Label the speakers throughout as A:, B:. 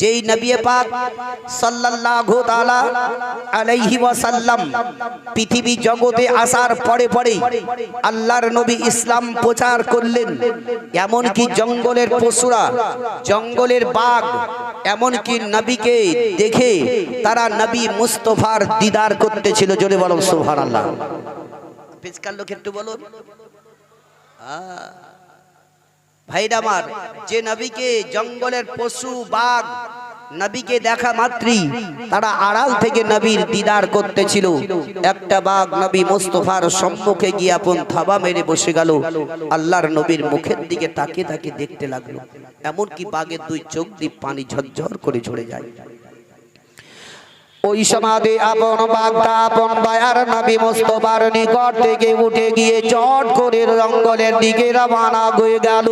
A: যেই নবী পাক সাল্লাল্লাহু তাআলা আলাইহি ওয়াসাল্লাম পৃথিবী জগতে আসার পরে পরে আল্লাহর নবী ইসলাম প্রচার করলেন। এমন কি জঙ্গলের পশুরা, জঙ্গলের বাঘ এমন কি নবীকে দেখে তারা নবী মুস্তাফার দিদার করতেছিল। জোরে বলো সুবহানাল্লাহ। পেছকার লোক একটু বলুন। ভাইরা আমার, যে নবীকে জঙ্গলের পশু বাঘ নবীকে দেখা মাত্রই তারা আড়াল থেকে নবীর দিদার করতেছিল। একটা বাঘ নবী মুস্তাফার সম্মুখে গিয়ে আপন থাবা মেরে বসে গেল। আল্লাহর নবীর মুখের দিকে তাকিয়ে তাকিয়ে দেখতে লাগলো। এমন কি বাঘের দুই চোখ দিয়ে পানি ঝরঝর করে ঝরে যায়। ওই সমাধি আপন বাঘটা আপন বায়ার নবী মুস্তাফার নিকট থেকে উঠে গিয়ে চট করে জঙ্গলের দিকে রওনা হয়ে গেল।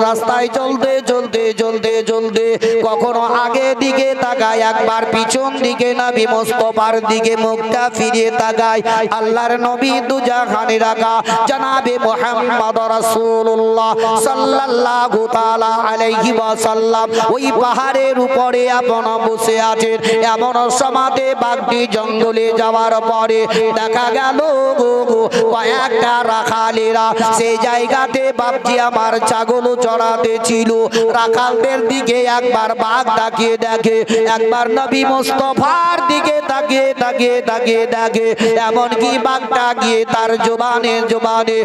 A: রাস্তায় চলতে চলতে চলতে চলতে কখনো আগে দিকে তাকায়, একবার পিছন দিকে নবী মুস্তাফার দিকে মুখটা ফিরিয়ে তাকায়। আল্লাহর নবী দুজাহানের আকা জনাবে মুহাম্মদ রাসূলুল্লাহ সাল্লাল্লাহু তাআলা আলাইহি ওয়াসাল্লাম ওই পাহাড়ের উপরে আপন বসে আছেন। এমন মাঠে বাঘটি জঙ্গলে যাওয়ার পরে দেখা গেল কয়েকটা রাখালেরা সেই জায়গাতে বাপজি আমার ছাগল চড়াতে ছিল। রাখালদের দিকে একবার বাঘ তাকিয়ে দেখে, একবার নবী মুস্তাফার দিকে তাকিয়ে তাকিয়ে তাকিয়ে দেখে। এমনকি বাঘটা গিয়ে তার জবানে জবানে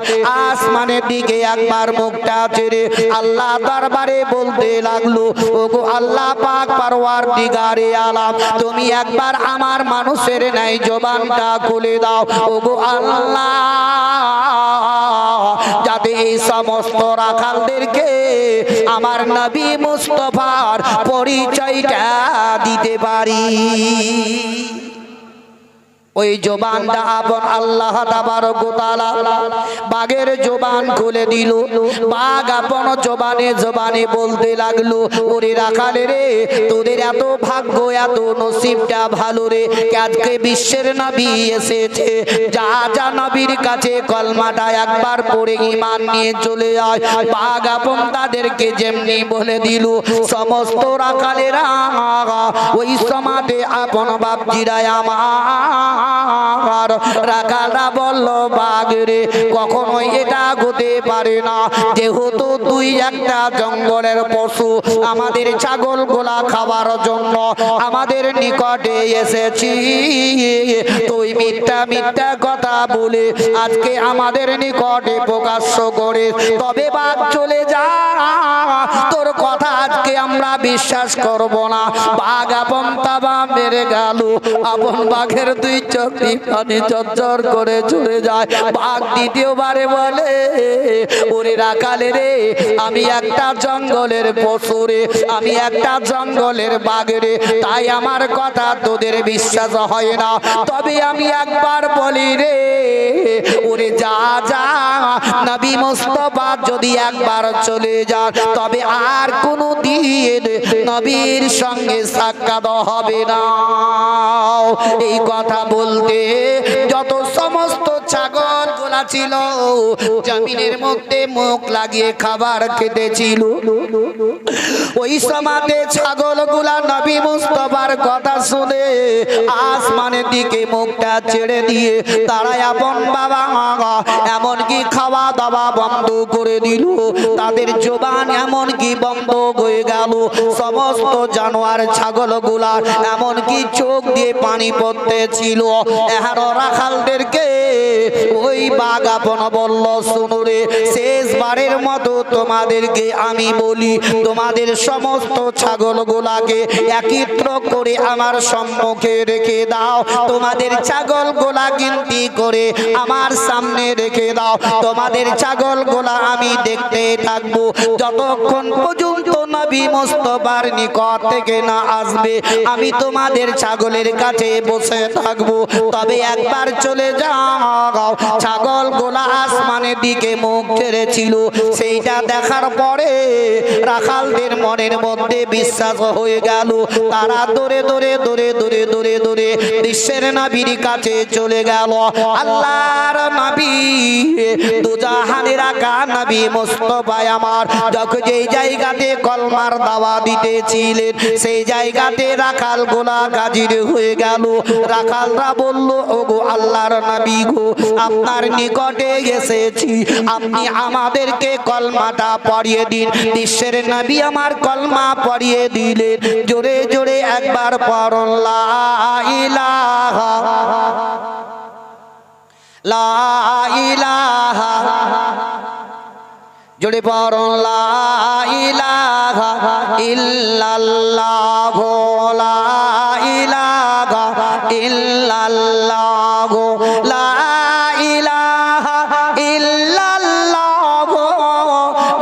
A: আসমানের দিকে একবার মুখটা ছেড়ে আল্লাহ দরবারে বলতে লাগলো, ওগো আল্লাহ পাক পরওয়ারদিগারে আলাম, তুমি একবার আমার মানুষের নাই জবানটা খুলে দাও। ওগো আল্লাহ, যাতে এই সমস্ত রাখালদেরকে আমার নবী মুস্তাফার পরিচয়টা দিতে পারি। ওই জবানটা আপন আল্লাহ তাবারক ওয়া তাআলা বাঘের জবান খুলে দিল। বাঘ আপন জবানে জবানে বলতে লাগলো, ওরে রাখালে রে, তোদের এত ভাগ্য এত নসিবটা ভালো রে, আজকে বিশ্বের নবী এসেছে। যা যা নবীর কাছে কলমাটা একবার পড়ে ঈমান নিয়ে চলে আয়। বাঘ আপন তাদেরকে যেমনি বলে দিল, সমস্ত রাখালেরা ওই সমাজে আপন বাপজিরা আমার রাখালরা বলল, বাঘ রে, কখনো এটা হতে পারে না, যেহেতু তুই একটা জঙ্গলের পশু, আমাদের ছাগল গোলা খাবার জন্য আমাদের নিকটে এসেছি, তুই মিথ্যা মিথ্যা কথা বলে আজকে আমাদের নিকটে প্রকাশ্য করে, তবে বাঘ চলে যা, তোর কথা আজকে আমরা বিশ্বাস করব না। বাঘ আপন তাবা মেরে গেল। আপন বাঘের দুই চোখ পানি ঝরঝর করে চলে যায়। বাঘ দ্বিতীয়বারে বলে, ওরে রাখালে রে, আমি একটা জঙ্গলের পশু রে, আমি একটা জঙ্গলের বাঘ রে, তাই আমার কথা তোদের বিশ্বাস হয় না, তবে আমি একবার বলি রে, ওরে যা যা, নবী মুস্তাফা যদি একবার চলে যান তবে আর কোনো দিন নবীর সঙ্গে সাক্ষাৎ হবে না। এই কথা বলতে যত সমস্ত ছাগল গোলা ছিল জমিনের মধ্যে মুখ লাগিয়ে খাবার খেতেছিল, ওই সমাজে ছাগল গুলা নবী মুস্তাফার কথা শুনে আসমানের দিকে মুখটা ছেড়ে দিয়ে তারা আপন বাবা এমনকি খাওয়া দাওয়া বন্ধ করে দিল। তাদের জবান এমনকি বন্ধ হয়ে গেল। সমস্ত জানোয়ার ছাগল গুলা এমনকি চোখ দিয়ে পানি পড়তে ছিল। এহার রাখালদেরকে ওই বাঘ আপন বলল, শুনো রে, শেষবারের মতো তোমাদেরকে আমি বলি, তোমাদের সমস্ত ছাগল গোলাকে একত্র করে আমার সম্মুখে রেখে দাও, তোমাদের ছাগল গোলা গিনতি করে আমার সামনে রেখে দাও, তোমাদের ছাগল গোলা আমি দেখতে থাকবো যতক্ষণ পর্যন্ত নবী মুস্তাফার নিকট থেকে না আসবে, আমি তোমাদের ছাগলের কাছে বসে থাকবো। তবে একবার চলে যাও, ছাগল গোলা আসমানের দিকে মুখ ছেড়েছিল সেইটা দেখার পরে রাখালদের মনের মধ্যে বিশ্বাস হয়ে গেল তারা দৌড়ে দৌড়ে দৌড়ে দৌড়ে দৌড়ে দৌড়ে বিশ্বের নবীর কাছে চলে গেল আল্লাহর নবী দুজাহানের আকা নবী মুস্তাফা আমার যখন যেই জায়গাতে কলমার দাওয়া দিতেছিলেন সেই জায়গাতে রাখাল গোলা গাজির হয়ে গেল রাখালরা বলল ওগো আল্লাহর নবী গো আপনার নিকটে এসেছি আপনি আমাদেরকে কলমাটা পড়িয়ে দিন বিশ্বের নবী আমার কলমা পড়িয়ে দিলেন জোরে জোরে একবার পড়ুন লা ইলাহা লা ইলাহা জোরে পড়ুন লা ইলাহা ইল্লাল্লাহ লা ইলাহা ইল্লাল্লাহ লা ইলাহা ইল্লাল্লাহ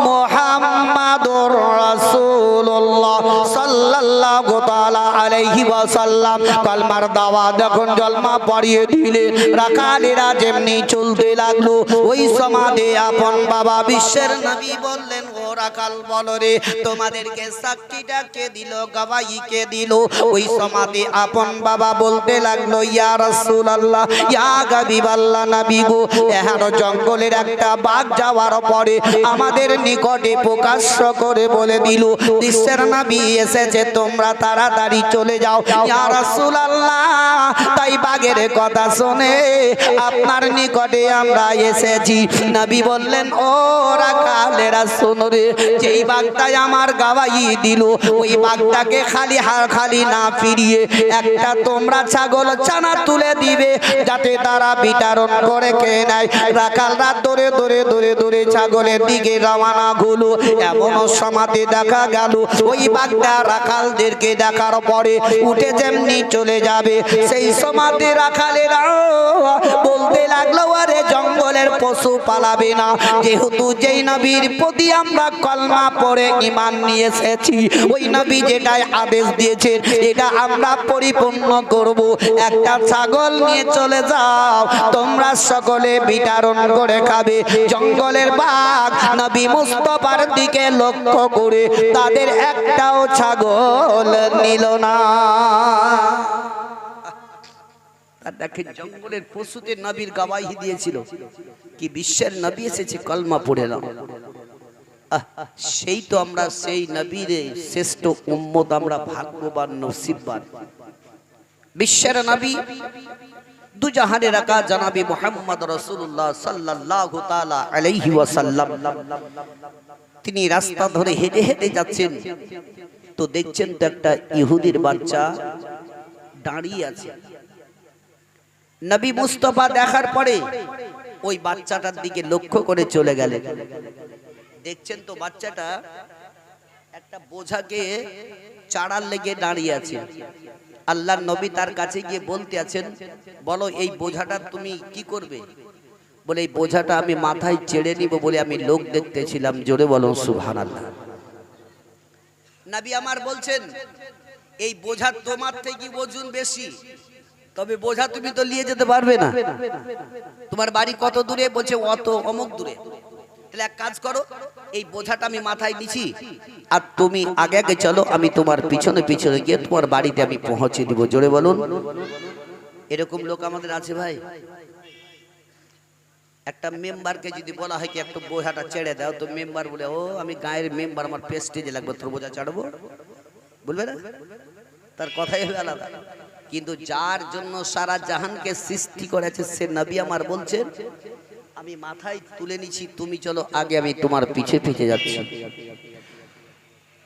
A: মুহাম্মাদুর রাসূলুল্লাহ সাল্লাল্লাহু তাআলা আলাইহি ওয়াসাল্লাম কলমার দাওয়া যখন জলমা পড়িয়ে দিলেন রাখালেরা যেমনি চলতে লাগলো ওই সমাধে আপন বাবা বিশ্বের নবী বললেন ও রাখাল বলো রে তোমাদেরকে সাক্ষীটা কে দিল গবাহি কে দিল ওই সমাধে আপন বাবা বলতে লাগলো ইয়া রাসূলুল্লাহ ইয়া হাবিবাল্লাহ নবী গো এহেন জঙ্গলের একটা বাঘ যাওয়ার পরে আমাদের নিকটে প্রকাশ্য করে বলে দিল বিশ্বের নবী এসেছে তোমরা তাড়াতাড়ি চলে যাও ইয়া রাসূলুল্লাহ তাই বাঘের কথা শুনে আপনার নিকটে আমরা এসেছি নবী বললেন ও রাখালেরা শোনো রে যেই বাঘটাই আমার গবাহি দিল ওই বাঘটাকে খালি না ফিরিয়ে একটা তোমরা ছাগল ছানা তুলে দিবে যাতে তারা বিতরণ করে খেয়ে নেয় রাখালরা দৌড়ে দৌড়ে দৌড়ে দৌড়ে ছাগলের দিকে রওনা হলো এমন সমাধি দেখা গেল ওই বাঘটা রাখালদেরকে দেখার পরে উঠে যেমনি চলে যাবে সেই সমাধি রাখালেরা বলতে লাগলো আরে জঙ্গলের পশু পালাবে না যেহেতু যেই নবীর প্রতি আমরা কলমা পড়ে ঈমান নিয়ে এসেছি ওই নবী যেটাই আদেশ দিয়েছেন এটা আমরা পরিপূর্ণ করব একটা ছাগল নিয়ে চলে যাও তোমরা সকলে বিতরণ করে খাবে জঙ্গলের বাঘ নবী মুস্তাফার দিকে লক্ষ্য করে তাদের একটাও ছাগল নিল না দেখেন জঙ্গলের পশুদের নবীর গবাহি দিয়েছিল কি বিশ্বের নবী এসেছে কলমা পড়ে নাও সেই তো আমরা সেই নবীর শ্রেষ্ঠ উম্মত আমরা ভাগ্যবান নসিববান বিশ্বের নবী দুজাহানের আকা জনাবে মুহাম্মদ রাসূলুল্লাহ সাল্লাল্লাহু তাআলা আলাইহি ওয়াসাল্লাম তিনি রাস্তা ধরে হেঁটে হেঁটে যাচ্ছেন তো দেখছেন তো একটা ইহুদির বাচ্চা দাঁড়িয়ে আছে নবী মুস্তাফা দেখার পরে ওই বাচ্চাটার দিকে লক্ষ্য করে চলে গেলেন দেখছেন তো বাচ্চাটা একটা বোঝাকে চাড়ার লেগে দাঁড়িয়ে আছে আল্লাহর নবী তার কাছে গিয়ে বলতে আছেন বলো এই বোঝাটা তুমি কি করবে বলে এই বোঝাটা আমি মাথায় চেড়ে নিব বলে আমি লোক দেখতেছিলাম জোরে বলো সুবহানাল্লাহ নবী আমার বলছেন এই বোঝা তোমার থেকে ওজন বেশি তবে বোঝা তুমি তো নিয়ে যেতে পারবে না তোমার বাড়ি কত দূরে বলছে অত অমুক দূরে তাহলে এক কাজ করো এই বোঝাটা আমি মাথায় নিছি আর তুমি আগে আগে চলো আমি তোমার পিছনে পিছনে গিয়ে তোমার বাড়িতে আমি পৌঁছে দিব জোরে বলুন এরকম লোক আমাদের আছে ভাই একটা মেম্বারকে যদি বলা হয় কি একটু বোঝাটা ছেড়ে দাও তো মেম্বার বলে ও আমি গায়ের মেম্বার আমার প্রেস্টিজে লাগবে তোর বোঝা ছাড়বো বলবে না তার কথাই হবে আলাদা কিন্তু যার জন্য সারা জাহানকে সৃষ্টি করেছে সে নবী আমার বলছেন আমি মাথায় তুলে নিছি তুমি চলো আগে আমি তোমার পিছে পিছে যাচ্ছি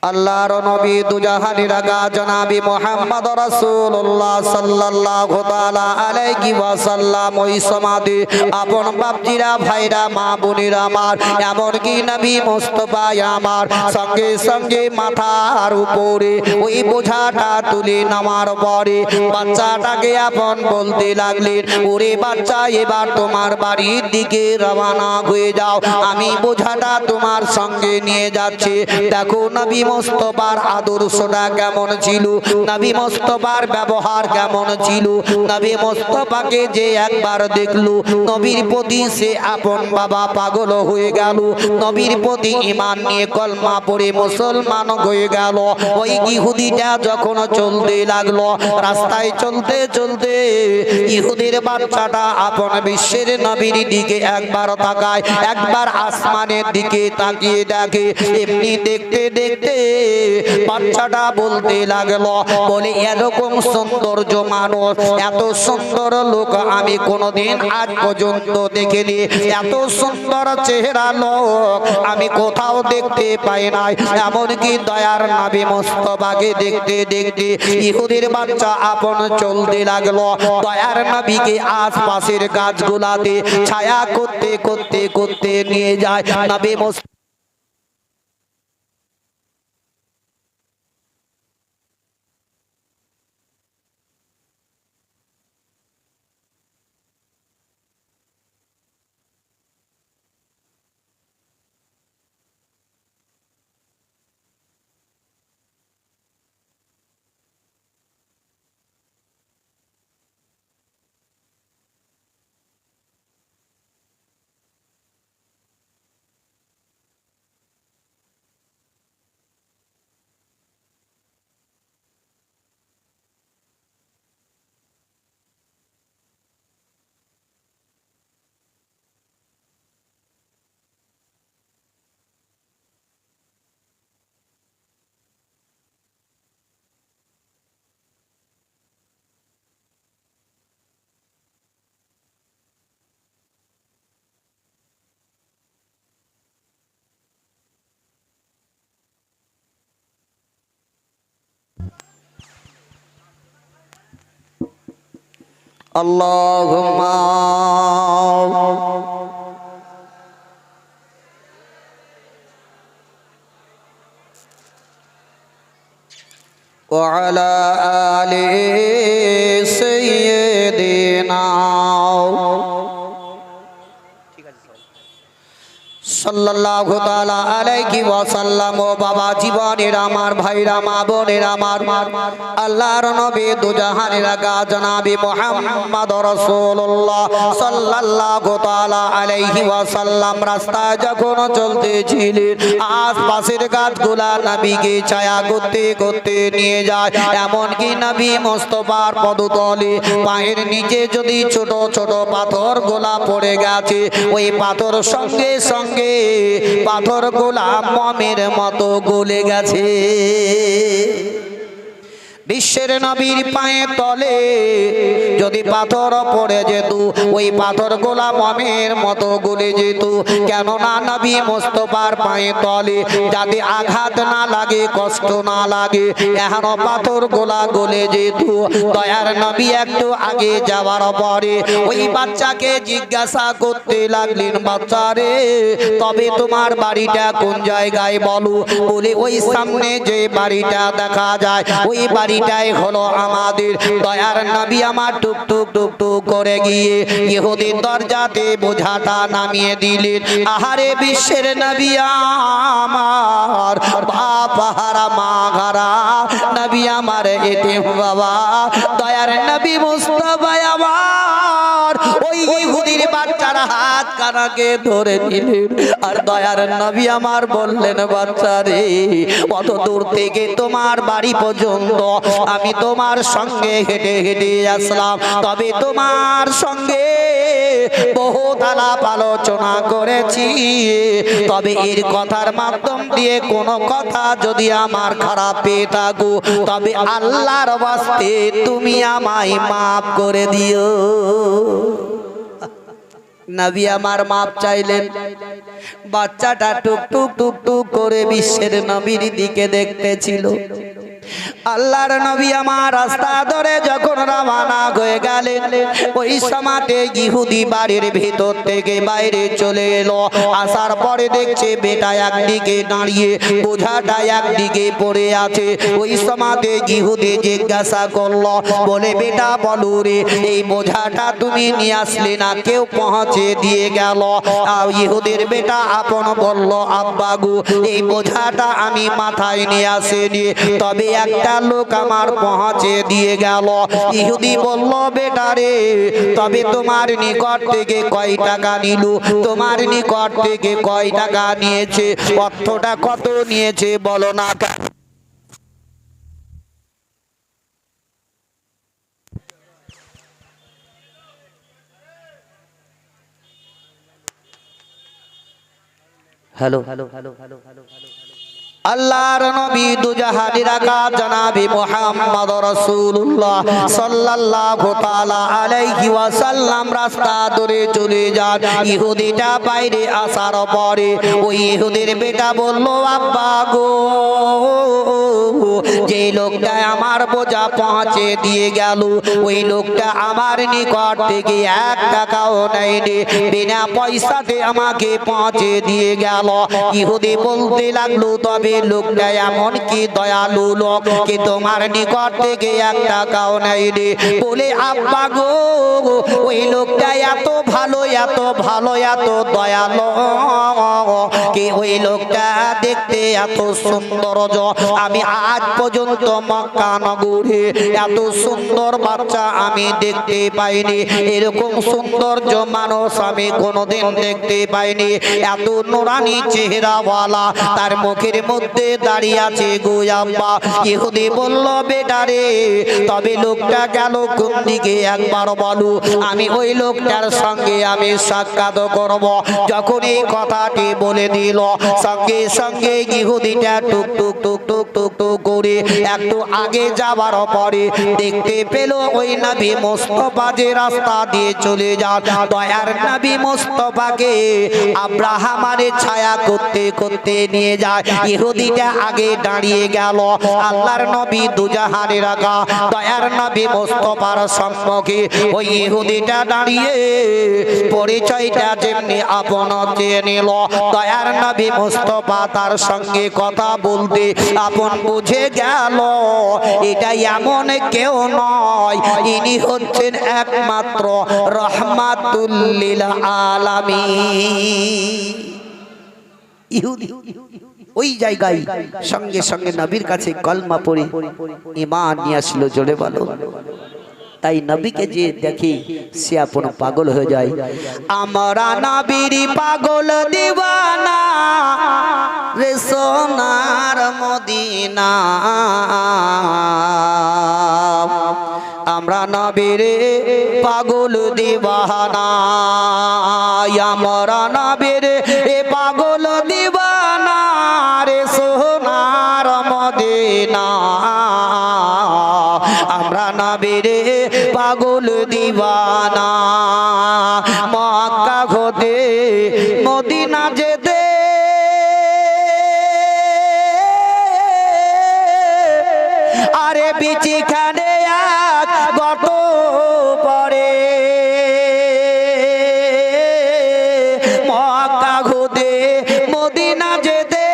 A: আল্লাহর নবী দুজাহানের আকা জনাবে মুহাম্মদ রাসূলুল্লাহ সাল্লাল্লাহু তাআলা আলাইহি ওয়াসাল্লাম ওই সমাধি আপন বাপজিরা ভাইরা মা বোনেরা আমার এমন কি নবী মুস্তাফা আমার সঙ্গে সঙ্গে মাথার উপরে ওই বোঝাটা তুলে নামার পরে বাচ্চাটাকে আপন বলতে লাগলেন ওরে বাচ্চা এবার তোমার বাড়ির দিকে রওনা হয়ে যাও আমি বোঝাটা তোমার সঙ্গে নিয়ে যাচ্ছি দেখো নবী মুস্তাফার আদর্শটা কেমন ছিল, নবী মুস্তাফার ব্যবহার কেমন ছিল। নবী মুস্তাফাকে যে একবার দেখলো, নবীর প্রতি সে আপন বাবা পাগল হয়ে গেল, নবীর প্রতি ঈমান নিয়ে কলমা পড়ে মুসলমান হয়ে গেল। ওই ইহুদিটা যখন চলতে লাগলো, রাস্তায় চলতে চলতে ইহুদির বাচ্চাটা আপন বিশ্বের নবীর দিকে একবার তাকায়, একবার আসমানের দিকে তাকিয়ে দেখে। এমনি দেখতে দেখতে বাচ্চাটা বলতে লাগলো, বলে এরকম সৌন্দর্য মানুষ, এত সুন্দর লোক আমি কোনোদিন আজ পর্যন্ত দেখিনি, এত সুন্দর চেহারা লোক আমি কোথাও দেখতে পাই নাই। এমনকি দয়ার নবী মুস্তাফাকে দেখতে দেখতে ইহুদির বাচ্চা আপন চলতে লাগলো। দয়ার নবীকে আশপাশের গাছগুলাতে ছায়া করতে করতে করতে নিয়ে যায়। নবী মুস্তাফা আল্লাহুম্মা ওয়া আলা আলি সাইয়্যিদিনা সাল্লাল্লাহু তাআলা আলাইহি ওয়াসাল্লাম। ও বাবা জীবনের আমার ভাইরা মা বোনের আমার, আল্লাহর নবী দুজাহানের আকা জনাবে মুহাম্মদ রাসূলুল্লাহ সাল্লাল্লাহু তাআলা আলাইহি ওয়াসাল্লাম রাস্তায় যখন চলতেছিলেন, আশপাশের গাছগুলা নবীকে ছায়া করতে করতে নিয়ে যায়। এমনকি নবী মুস্তাফার পদতলে পায়ের নিচে যদি ছোট ছোট পাথর গোলা পড়ে গেছে, ওই পাথর সঙ্গে সঙ্গে পাথর গোলা মমের মতো গলে গেছে। বিশ্বের নবীর পায়ে তলে যদি পাথর পড়ে যেত, ওই পাথর গোলা মমের মতো গলে যেত। কেননা নবী মুস্তাফার পায়ে তলে যাতে আঘাত না লাগে, কষ্ট না লাগে, এখন পাথর গোলা গলে যেত। দয়ার নবী একটু আগে যাওয়ার পরে ওই বাচ্চাকে জিজ্ঞাসা করতে লাগলেন, বাচ্চা রে তবে তোমার বাড়িটা কোন জায়গায় বলো। বলে ওই সামনে যে বাড়িটা দেখা যায়, ওই বাড়ি এটাই হলো আমাদের। দয়ার নবী আমার টুকটুক টুকটুক করে গিয়ে ইহুদির দরজাতে বোঝাটা নামিয়ে দিলেন। আহারে বিশ্বের নবী আমার, বাপ হারা মা হারা নবী আমার এতিম বাবা। দয়ার নবী মুস্তাফা আমার ওই ইহুদির বাচ্চার হাত কানাকে ধরে নিলেন। আর দয়ার নবী আমার বললেন, বাচ্চা রে কত দূর থেকে তোমার বাড়ি পর্যন্ত আমি তোমার সঙ্গে হেঁটে হেঁটে আসলাম, তবে তোমার সঙ্গে বহুত আলাপ আলোচনা করেছি, তবে এর কথার মাধ্যম দিয়ে কোনো কথা যদি আমার খারাপ পেয়ে থাকো, তবে আল্লাহর ওয়াস্তে তুমি আমায় মাফ করে দিও। নবী আমার মাপ চাইলেন। বাচ্চাটা টুক টুক টুক টুক করে বিশ্বের নবীর দিকে দেখতেছিল। আল্লাহর নবী আমার রাস্তা ধরে যখন রওনা হয়ে গেলেন, ওই সময়তে ইহুদি বাড়ির ভিতর থেকে বাইরে চলে এলো। আসার পরে দেখছে বেটা একদিকে দাঁড়িয়ে, বোঝাটা একদিকে পড়ে আছে। ওই সময়তে ইহুদি জিজ্ঞাসা করলো, বলে বেটা বলো রে, এই বোঝাটা তুমি নিয়ে আসলে না, কেউ পৌঁছে দিয়ে গেল? ইহুদির বেটা আপন বলল, আব্বা গো, এই বোঝাটা আমি মাথায় নিয়ে আসিনি, তবে একটা লোক আমার পৌঁছে দিয়ে গেল। ইহুদি বলল, বেটা রে, তবে তোমার নিকট থেকে কয় টাকা নিল? তোমার নিকট থেকে কয় টাকা নিয়েছে? অর্থটা কত নিয়েছে বলো না। Hello hello hello hello hello আল্লাহর নবী দুজাহানের আকা জনাবে মুহাম্মদ রাসূলুল্লাহ সাল্লাল্লাহু তাআলা আলাইহি ওয়াসাল্লাম রাস্তা ধরে চলে যান। ইহুদিটা বাইরে আসার পরে ওই ইহুদির বেটা বলল, আব্বা গো, যে লোকটা আমার বোঝা পৌঁছে দিয়ে গেল, ওই লোকটা আমার নিকট থেকে 1 টাকাও নেয়নি, বিনা পয়সাতে আমাকে পৌঁছে দিয়ে গেল। ইহুদি বলতে লাগলো, তবে লোকটা এমন কি দয়ালু লোক কি তোমার নিকট থেকে 1 টাকাও নেয়নি? বলে, আব্বা গো, ওই লোকটা এত ভালো, এত ভালো, এত দয়ালু কি ওই লোকটা দেখতে এত সুন্দর, আমি আজ পর্যন্ত মক্কা নগরে এত সুন্দর বাচ্চা আমি দেখতে পাইনি, এরকম সৌন্দর্য মানুষ আমি কোনোদিন দেখতে পাইনি, এত নুরানি চেহারাওয়ালা, তার মুখের মধ্যে দাঁড়িয়ে আছে গো আব্বা। ইহুদি বলল, বেটা রে, তবে লোকটা গেল কোন দিকে একবার বলো, আমি ওই লোকটার সঙ্গে আমি সাক্ষাৎ করব। যখন এই কথাটি বলে দিল, সঙ্গে সঙ্গে ইহুদিটা টুক টুক টুক টুক টুক টুক করে একটু আগে যাবার পরে দেখতে পেল ওই নবী মুস্তাফা যে রাস্তা দিয়ে চলে যান, দয়ার নবী মুস্তাফাকে আব্রাহামের ছায়া করতে করতে নিয়ে যায়। ইহুদিটা আগে দাঁড়িয়ে গেল। আল্লাহর নবী দুজাহানের আকা দয়ার নবী মুস্তাফার সম্মুখে ওই ইহুদিটা দাঁড়িয়ে পরিচয়টা যেমনি আপন চেয়ে নিল, দয়ার নবী মুস্তাফা তার সঙ্গে কথা বলতে আপন বুঝে গেল এটা এমন কেউ নয়, ইনি হচ্ছেন একমাত্র রহমাতুল লিল আলামিন। ইহুদি ওই জায়গায় সঙ্গে সঙ্গে নবীর কাছে কলমা পড়ে ঈমান নিয়ে আসলো। জোরে বলো। তাই নবীকে যে দেখে সে আপন পাগল হয়ে যায়। আমরা নবীর পাগল দিওয়ানা রে সোনার মদিনা, আমরা নবীর পাগল দিওয়ানা, আমরা নবীর পাগল দিওয়ানা রে সোনার মদিনা, আমরা নবীর পাগল দিওয়ানা। মক্কা হতে মদিনা যেতে আরে বিচিখানে এক গত পরে, মক্কা হতে মদিনা যেতে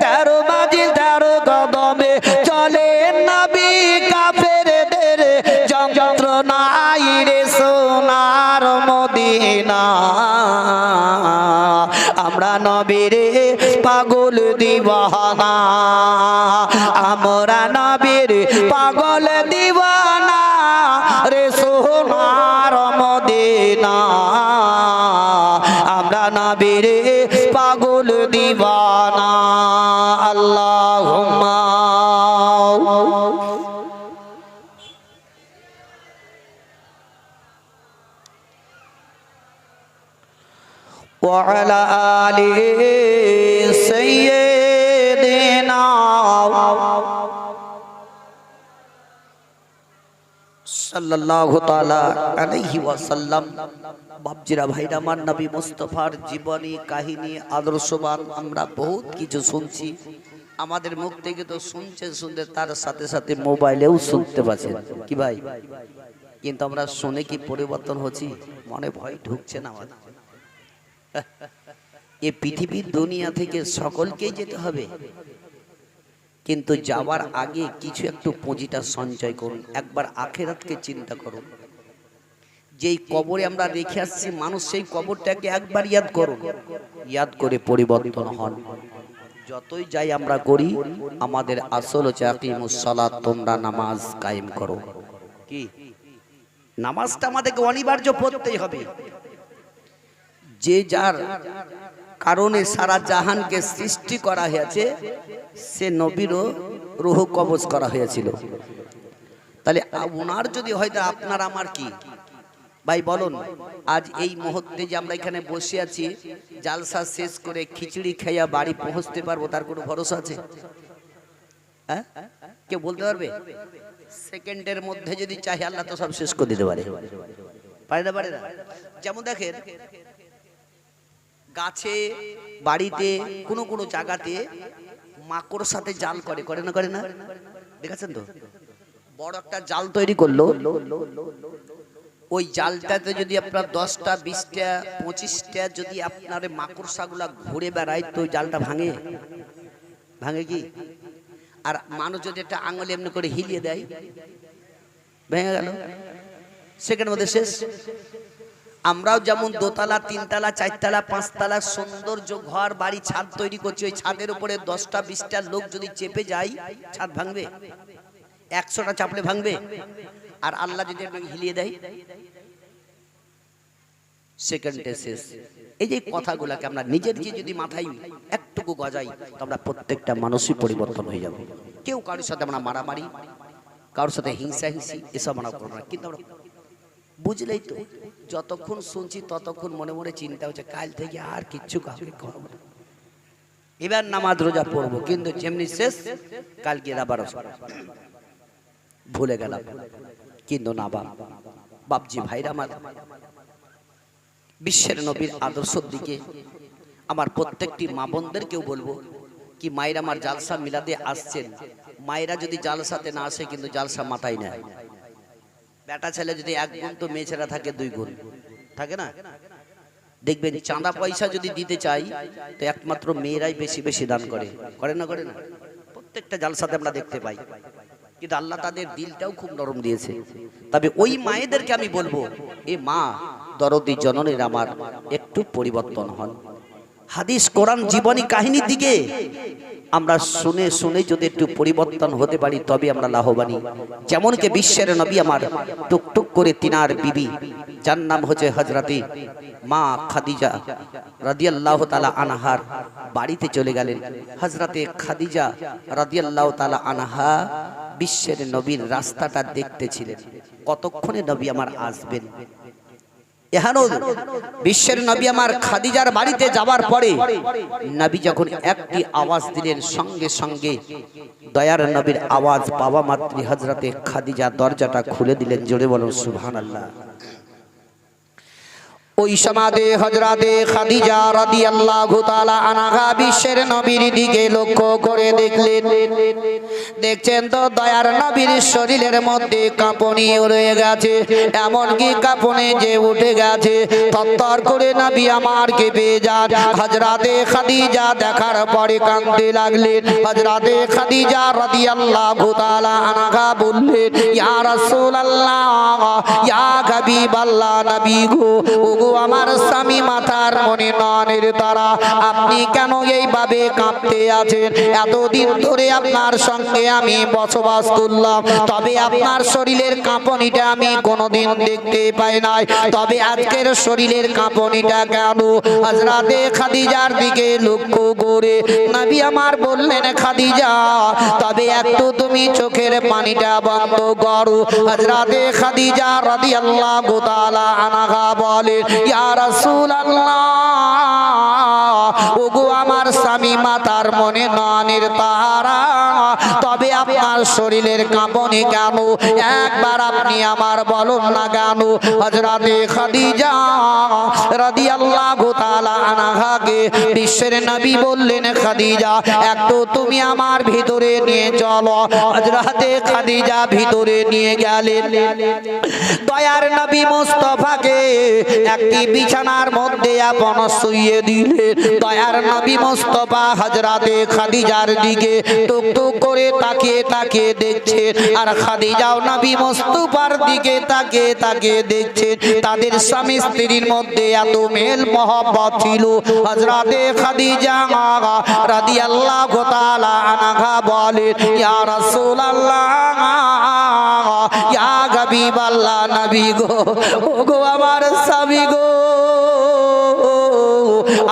A: 13 মাইল 13 কদমে চলে নবী, কাফেরদের যন্ত্রণাই রে সোনার মদিনা, আমরা নবীর পাগল দিওয়ানা, আমরা নবীর পাগল দিওয়ানা রে সোনার মদিনা, আমরা নবীর পাগল দিওয়ানা। আল্লাহুম্মা وعلى آل سيدنا সাল্লাল্লাহু তাআলা আলাইহি ওয়াসাল্লাম। বাপজিরা ভাইরা আমার, নবী মুস্তাফার জীবনী কাহিনী আদর্শবান আমরা বহুত কিছু শুনছি,
B: আমাদের মুখ থেকে তো শুনছেন, শুনতে তার সাথে সাথে মোবাইলেও শুনতে পাচ্ছেন কি ভাই? কিন্তু আমরা শুনে কি পরিবর্তন হচ্ছি? মনে ভয় ঢুকছে না আমাদের। এই পৃথিবীর দুনিয়া থেকে সকলকেই যেতে হবে, কিন্তু যাওয়ার আগে কিছু একটু পুঁজিটা সঞ্চয় করুন। একবার আখেরাতকে চিন্তা করুন। যেই কবরে আমরা রেখে আসছি মানুষ, সেই কবরটাকে একবার ইয়াদ করুন, ইয়াদ করে পরিবর্তন হন। যতই যাই আমরা করি, আমাদের আসল হচ্ছে আকিমুস সালাত, তোমরা নামাজ কায়েম করো। কি নামাজটা আমাদেরকে অনিবার্য পড়তেই হবে। যে যার কারণে সারা জাহানকে সৃষ্টি করা হয়েছে, সে নবীরও রূহ কবজ করা হয়েছিল। তাহলে ওনার যদি হয়, তা আপনার আমার কি ভাই বলুন? আজ এই মুহূর্তে যে আমরা এখানে বসে আছি, জালসা শেষ করে খিচুড়ি খাইয়া বাড়ি পৌঁছতে পারবো, তার কোনো ভরসা আছে? হ্যাঁ, কেউ বলতে পারবে? সেকেন্ডের মধ্যে যদি চাই আল্লাহ তো সব শেষ করে দিতে পারে, পারে না? পারে না? যেমন দেখেন, গাছে, বাড়িতে, কোনো কোনো জায়গাতে মাকড় সাথে জাল করে, করে না? করে না? দেখেছেন তো? বড় একটা জাল তৈরি করলো, ওই জালটাতে যদি আপনার 10টা 20টা 25টা যদি আপনার মাকড়সাগুলা ঘুরে বেড়ায়, তো ওই জালটা ভাঙে? ভাঙে কি? আর মানুষ যদি একটা আঙুল এমনি করে হিলিয়ে দেয়, ভেঙে গেল, সেখানের মধ্যে শেষ। আমরাও যেমন দোতলা, 3তলা, 4তলা, 5তলা সৌন্দর্য ঘর বাড়ি ছাদ তৈরি করছি, ওই ছাদের উপরে 10টা 20টা লোক যদি চেপে যায়, ছাদ ভাঙবে? 100টা চাপলে ভাঙবে? আর আল্লাহ যদি আপনাকে হিলিয়ে দেয়, সেকেন্ডে শেষ। এই যে কথাগুলোকে আমরা নিজেদেরকে যদি মাথায় একটুকু গজাই, তো আমরা প্রত্যেকটা মানুষই পরিবর্তন হয়ে যাবে। কেউ কারোর সাথে আমরা মারামারি, কারোর সাথে হিংসা হিংসি এসব আমরা করবো না। কিন্তু আমরা বুঝলেই তো, যতক্ষণ শুনছি ততক্ষণ মনে মনে চিন্তা হচ্ছে, কাল থেকে আর কিচ্ছু কাউকে খাওয়াবো না, এবার নামাজ রোজা পড়বো, কিন্তু যেমনি শেষ কালকে আবার ভুলে গেলাম। কিন্তু না বাপজি ভাইরা আমার, বিশ্বের নবীর আদর্শের দিকে আমার প্রত্যেকটি মা বোনদেরকেও বলবো, কি মায়েরা আমার জালসা মিলাতে আসছেন, মায়েরা যদি জালসাতে না আসে, কিন্তু জালসা মাথায় নেয়। বেটা ছেলে যদি 1 গুণ, তো মেয়ে ছেলে থাকে 2 গুণ, থাকে না? দেখবেন চাঁদা পয়সা যদি দিতে চাই, তো একমাত্র মেয়েরাই বেশি বেশি দান করে, করে না? করে না? প্রত্যেকটা জালসাতে আমরা দেখতে পাই। কিন্তু আল্লাহ তাদের দিলটাও খুব নরম দিয়েছে। তবে ওই মায়েদেরকে আমি বলবো, এ মা দরদি জননীর আমার, একটু পরিবর্তন হন। হাদিস, কোরআন, জীবনী কাহিনীর দিকে আমরা শুনে শুনে যদি একটু পরিবর্তন হতে পারি, তবে আমরা লাভবানী। যেমন কি বিশ্বের নবী আমার টুকটুক করে তিনার বিবি, যার নাম হচ্ছে হযরতে মা খাদিজা রাদিয়াল্লাহু তাআলা আনহার বাড়িতে চলে গেলেন। হযরতে খাদিজা রাদিয়াল্লাহু তাআলা আনহা বিশ্বের নবীর রাস্তাটা দেখতেছিলেন, কতক্ষণে নবী আমার আসবেন। এখানেও বিশ্বের নবী আমার খাদিজার বাড়িতে যাওয়ার পরে নবী যখন একটি আওয়াজ দিলেন, সঙ্গে সঙ্গে দয়ার নবীর আওয়াজ পাওয়া মাত্রই হযরতে খাদিজা দরজাটা খুলে দিলেন। জোরে বলুন সুবহানাল্লাহ। ওই সমাদে হযরতে খাদিজা রাদিয়াল্লাহু তাআলা আনহা বিশ্বের নবীর দিকে লক্ষ্য করে দেখলেন। দেখছেন তো দয়ার নবীর শরীরের মধ্যে কাঁপুনি রয়ে গেছে, এমন কি কাঁপুনি যে উঠে গেছে, থরথর করে নবী আমার কেঁপে যান। হযরতে খাদিজা দেখার পরে কাঁদতে লাগলেন। হযরতে খাদিজা রাদিয়াল্লাহু তাআলা আনহা বললেন, ইয়া রাসূলুল্লাহ, ইয়া হাবিবাল্লাহ, নবী গো, আমার স্বামী মাথার মনে ননের তারা, আপনি কেন এইভাবে কাঁপতে আছেন? এতদিন ধরে আপনার সঙ্গে আমি বসবাস করলাম, তবে আপনার শরীরের কাঁপনিটা আমি কোনোদিন দেখতে পাই নাই, তবে আজকের শরীরের কাঁপনিটা কেন? হযরতে খাদিজার দিকে লক্ষ্য করে নবী আমার বললেন, খাদিজা, তবে একটু তুমি চোখের পানিটা বন্ধ করো। হযরতে খাদিজা রাদিয়াল্লাহু তাআলা আনহা বলেন, ইয়া রাসূলুল্লাহ, ওগো আমার
A: স্বামী মাতার মনে নয়নের তারা, তবে আপনার শরীরের কাঁপনি কেন একবার আপনি আমার বলুন না কেন? হযরতে খাদিজা রাদিয়াল্লাহু তাআলা আনহাকে বিশ্বের নবী বললেন, খাদিজা একটু তুমি আমার ভিতরে নিয়ে চলো। হযরতে খাদিজা ভিতরে নিয়ে গেলেন। দয়ার নবী মুস্তাফাকে একটি বিছানার মধ্যে আপন শুইয়ে দিলেন। দয়ার নবী মুস্তাফা হযরতে খাদিজার দিকে টুকটুক করে তাকিয়ে তাকিয়ে দেখছেন, আর খাদিজাও নবী মুস্তাফার দিকে তাকিয়ে তাকিয়ে দেখছেন। তাদের স্বামী স্ত্রীর মধ্যে এত মেল মহব্বত ছিল। হযরতে খাদিজা রাদিয়াল্লাহু তাআলা আনহা বলেন, ইয়া রাসূলুল্লাহ, ইয়া হাবিবাল্লাহ, নবী গো, ওগো আমার স্বামী গো,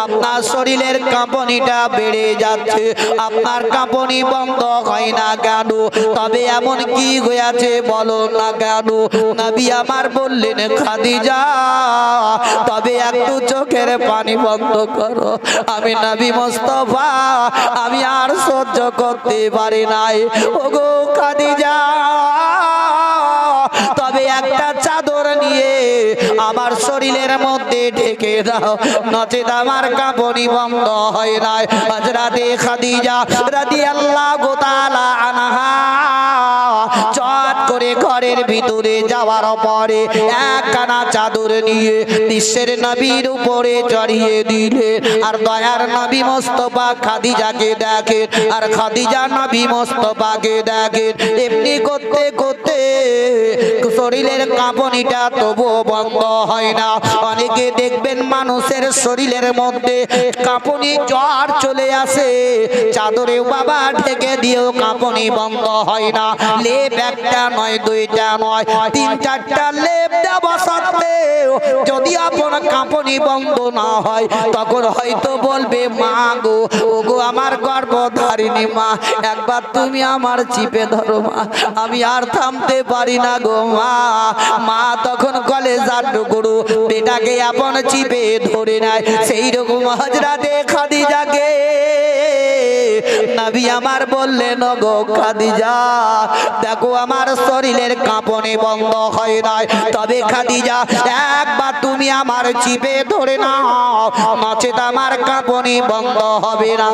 A: আপনার শরীরের কাঁপনিটা বেড়ে যাচ্ছে, আপনার কাঁপনি বন্ধ হয় না কেন? তবে এমন কি হয়েছে বলো না কেন? নবী আমার বললেন, খাদিজা তবে একটু চোখের পানি বন্ধ করো, আমি নবী মুস্তাফা আমি আর সহ্য করতে পারি নাই। ওগো খাদিজা, তবে একটা চাদর নিয়ে আমার শরীরের মধ্যে ঢেকে দাও, নচেত আমার কাঁপনি বন্ধ হয় না। হযরতে খাদিজা রাদিয়াল্লাহু তাআলা আনহা চট করে ঘরের ভিতরে যাওয়ার পরে একখানা চাদর নিয়ে বিশ্বের নবীর উপরে চড়িয়ে দিলে। আর দয়ার নবী মুস্তাফা খাদিজাকে দেখেন, আর খাদিজা নবী মুস্তাফাকে দেখেন। এমনি করতে করতে শরীরের কাঁপনিটা তবুও বন্ধ হয় না। অনেকে দেখবেন মানুষের শরীরের মধ্যে কাঁপনি জ্বর চলে আসে, চাদরেও বাবা ঢেকে দিয়েও কাঁপনি বন্ধ হয় না। লেপ একটা নয়, দুইটা নয়, তিন চারটা লেপ দেওয়া সত্ত্বেও যদি আপনার কাঁপনি বন্ধ না হয়, তখন হয়তো বলবে, মা গো, ওগো আমার গর্ভধারিণী মা, একবার তুমি আমার চিপে ধরো মা, আমি আর থামতে পারি না গো মা। মা তখন কলেজার টুকরো বেটাকে আপন চিপে ধরে নেয়। সেই রকম হযরতে খাদিজাকে নবী আমার বললেন, গো খাদিজা দেখো আমার শরীরের কাঁপনি বন্ধ হয় নাই, তবে খাদিজা একবার তুমি আমার চিপে ধরে নাও, নচেত আমার কাঁপনি বন্ধ হবে না।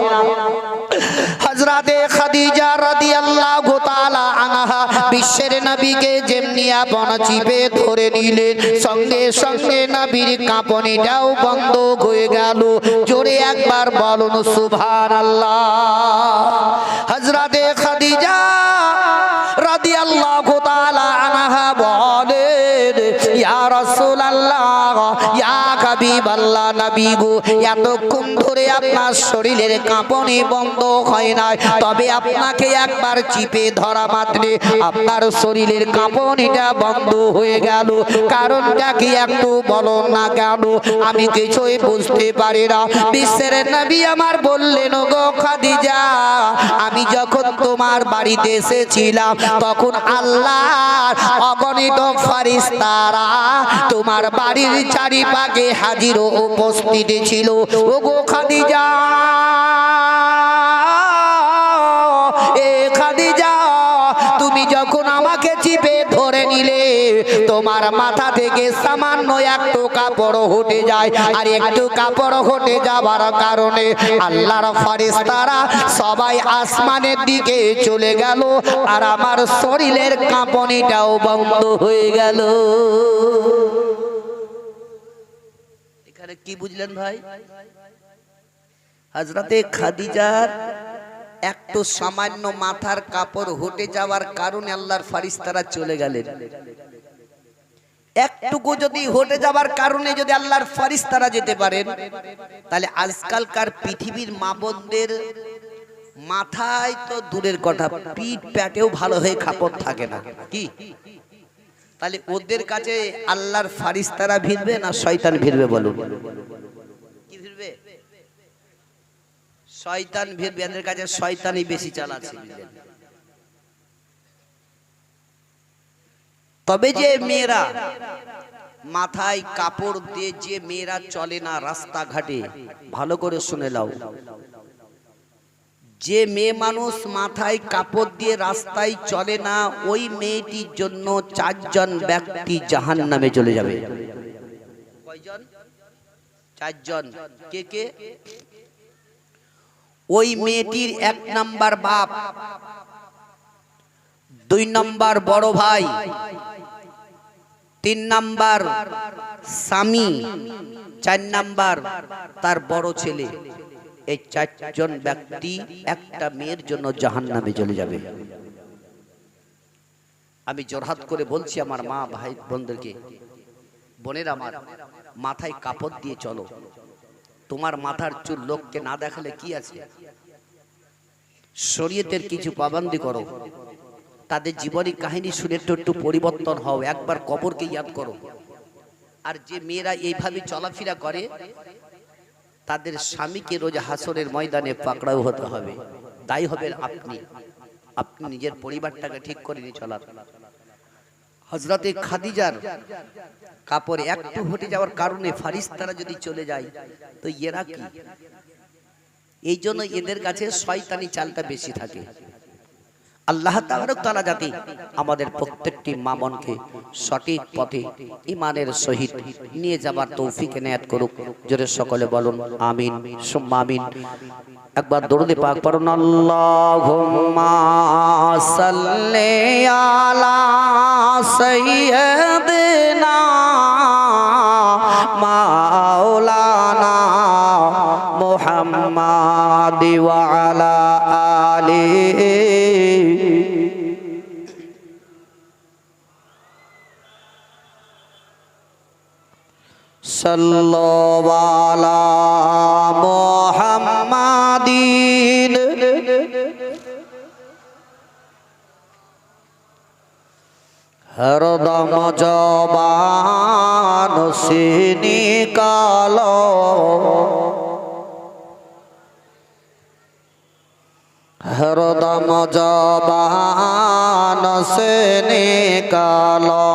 A: হযরতে খাদিজা রাদিয়াল্লাহু তাআলা আনহা বিশ্বের নবীকে যেমনি আপন চিপে ধরে নিলেন, সঙ্গে সঙ্গে নবীর কাঁপনিটাও বন্ধ হয়ে গেল। জোরে একবার বলুন সুবহানাল্লাহ। হযরতে খাদিজা রাদিয়াল্লাহু তাআলা আনহা বলেন, ইয়া রাসূলুল্লাহ, ইয়া হাবিবাল্লাহ, নবী গো, এতক্ষণ ধরে আপনার শরীরের কাঁপনি বন্ধ হয় না, তবে আপনাকে একবার চিপে ধরা মাত্রে আপনার শরীরের কাঁপনিটা বন্ধ হয়ে গেল। কারণটা কি একটু বলুন না কেন? আমি কিছুই বুঝতে পারি না। বিশ্বের নবী আমার বললেন, গো খাদিজা, আমি যখন তোমার বাড়িতে এসেছিলাম তখন আল্লাহর অগণিত ফেরেশতারা তোমার বাড়ির চারিপাশে হাজির ও উপস্থিত ছিল। ওগো খাদিজা, এ খাদিজা, তুমি যখন আমাকে চিপে ধরে নিলে তোমার মাথা থেকে সামান্য একটু কাপড় হটে যায়, আর একটু কাপড় হটে যাবার কারণে আল্লাহর ফেরেশতারা সবাই আসমানের দিকে চলে গেল, আর আমার শরীরের কাঁপনিটাও বন্ধ হয়ে গেল। এখানে কি বুঝলেন ভাই? হযরতে খাদিজার একটু সামান্য মাথার কাপড় হটে যাওয়ার কারণে আল্লাহর ফেরেশতারা চলে গেলেন। একটুকু যদি হটে যাবার কারণে যদি আল্লাহর ফেরেশতারা যেতে পারেন, তাহলে আজকালকার পৃথিবীর মা বোনদের মাথায় তো দূরের কথা, পিঠ প্যাটেও ভালো হয়ে কাপড় থাকে না কি? তাহলে ওদের কাছে আল্লাহর ফেরেশতারা ভিড়বে না শয়তান ভিড়বে বলুন? কি ভিড়বে? শয়তান ভিড়বে। এদের কাছে শয়তানই বেশি চালাচ্ছে। তবে যে মেয়েরা মাথায় কাপড় দিয়ে যে মেয়েরা চলে না রাস্তাঘাটে, ভালো করে শুনে নাও,
B: যে মেয়ে মানুষ মাথায় কাপড় দিয়ে রাস্তায় চলে না, ওই মেয়েটির জন্য 4 জন ব্যক্তি জাহান্নামে চলে যাবে। কয়জন? 4 জন। কে কে? ওই মেয়েটির 1 নাম্বার বাপ, 2 নাম্বার বড় ভাই, 3 নাম্বার স্বামী, 4 নাম্বার তার বড় ছেলে। এই 4 জন ব্যক্তি একটা মেয়ের জন্য জাহান্নামে চলে যাবে। আমি জোরহাত করে বলছি আমার মা ভাই বোনদেরকে, বোনেরা আমার, মাথায় কাপড় দিয়ে চলো। তোমার মাথার চুল লোককে না দেখালে কি আছে? শরীয়তের কিছু পাবন্দি করো। তাদের জীবনী কাহিনী শুনে একটু পরিবর্তন হও। একবার কবরকে ইয়াদ করো। আর যে মেয়েরা এইভাবে চলাফেরা করে, তাদের স্বামীকে রোজ হাসরের ময়দানে পাকড়াও হতে হবে। দায়ী হবেন আপনি। আপনি নিজের পরিবারটাকে ঠিক করে নিয়ে চলার। হযরতে খাদিজার কাপড় একটু হটে যাওয়ার কারণে ফারিস্তারা যদি চলে যায়, তো এরা কি? এই জন্য এদের কাছে শয়তানি চালটা বেশি থাকে। আল্লাহ তাআলা যাতে আমাদের প্রত্যেকটি মা বোনকে সঠিক পথে ঈমানের সহিত নিয়ে যাবার তৌফিক এনায়েত করুক। জোরে সকলে বলুন আমিন সুম্মা আমিন। একবার দরুদ পাক পড়ুন। আল্লাহুম্মা সাল্লি আলা সাইয়্যিদিনা মাওলানা মুহাম্মাদ ওয়া আলা আলিহি সাল্লাল্লাহু আলা মুহাম্মাদিন হরদম জবান সে নিকালো, হরদম জবান সে নিকালো